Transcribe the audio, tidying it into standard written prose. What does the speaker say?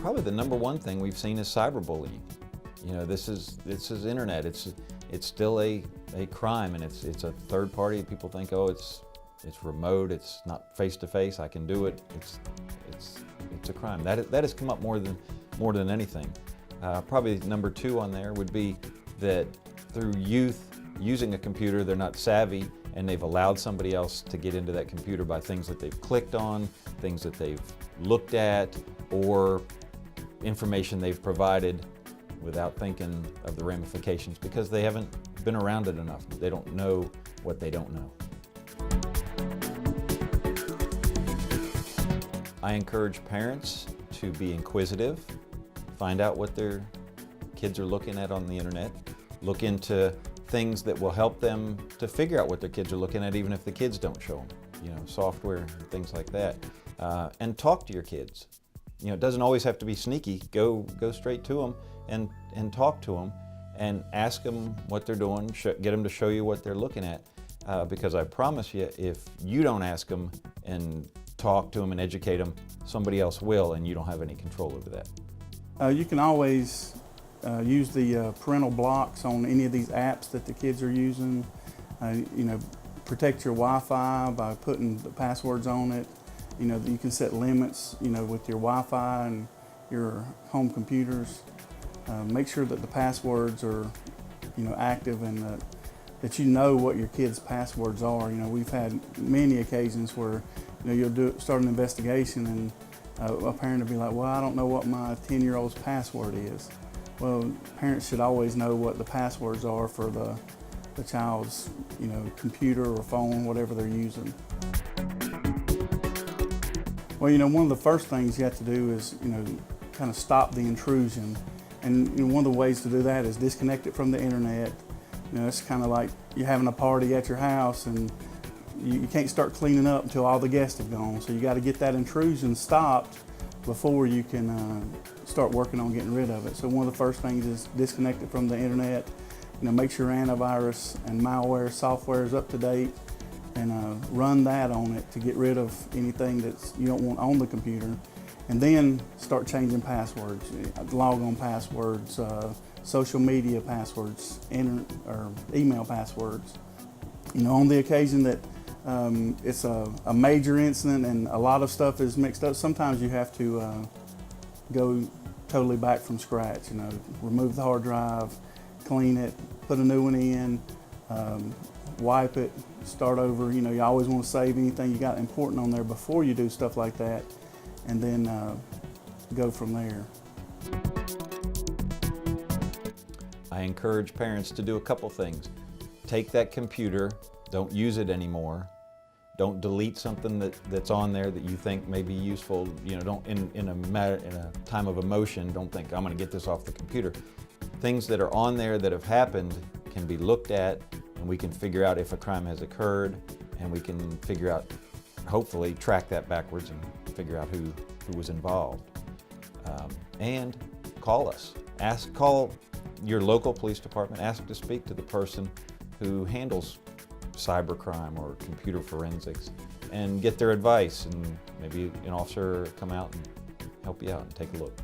Probably the number one thing we've seen is cyberbullying. You know, this is internet. It's still a crime, and it's a third party. People think, oh, it's remote. It's not face to face. I can do it. It's a crime. That has come up more than anything. Probably number two on there would be that through youth using a computer, they're not savvy, and they've allowed somebody else to get into that computer by things that they've clicked on, things that they've looked at, or information they've provided without thinking of the ramifications because they haven't been around it enough. They don't know what they don't know. I encourage parents to be inquisitive, find out what their kids are looking at on the internet, look into things that will help them to figure out what their kids are looking at even if the kids don't show them, you know, software, things like that. And talk to your kids. You know, it doesn't always have to be sneaky. Go straight to them and talk to them and ask them what they're doing, get them to show you what they're looking at. Because I promise you, if you don't ask them and talk to them and educate them, somebody else will, and you don't have any control over that. You can always use the parental blocks on any of these apps that the kids are using. You know, protect your Wi-Fi by putting the passwords on it. You know, you can set limits, you know, with your Wi-Fi and your home computers. Make sure that the passwords are, you know, active and that you know what your kids' passwords are. You know, we've had many occasions where, you know, you'll start an investigation and a parent will be like, well, I don't know what my 10-year-old's password is. Well, parents should always know what the passwords are for the child's, you know, computer or phone, whatever they're using. Well, you know, one of the first things you have to do is, you know, kind of stop the intrusion. And you know, one of the ways to do that is disconnect it from the internet. You know, it's kind of like you're having a party at your house and you can't start cleaning up until all the guests have gone. So you got to get that intrusion stopped before you can start working on getting rid of it. So one of the first things is disconnect it from the internet. You know, make sure antivirus and malware software is up to date, and run that on it to get rid of anything that you don't want on the computer. And then start changing passwords, log-on passwords, social media passwords, or email passwords. You know, on the occasion that it's a major incident and a lot of stuff is mixed up, sometimes you have to go totally back from scratch. You know, remove the hard drive, clean it, put a new one in, wipe it, start over. You know, you always want to save anything you got important on there before you do stuff like that, and then go from there. I encourage parents to do a couple things. Take that computer, don't use it anymore. Don't delete something that's on there that you think may be useful. You know, don't in a time of emotion, don't think I'm going to get this off the computer. Things that are on there that have happened can be looked at, and we can figure out if a crime has occurred, and we can figure out, hopefully, track that backwards and figure out who was involved. And call us. Call your local police department. Ask to speak to the person who handles cybercrime or computer forensics and get their advice, and maybe an officer come out and help you out and take a look.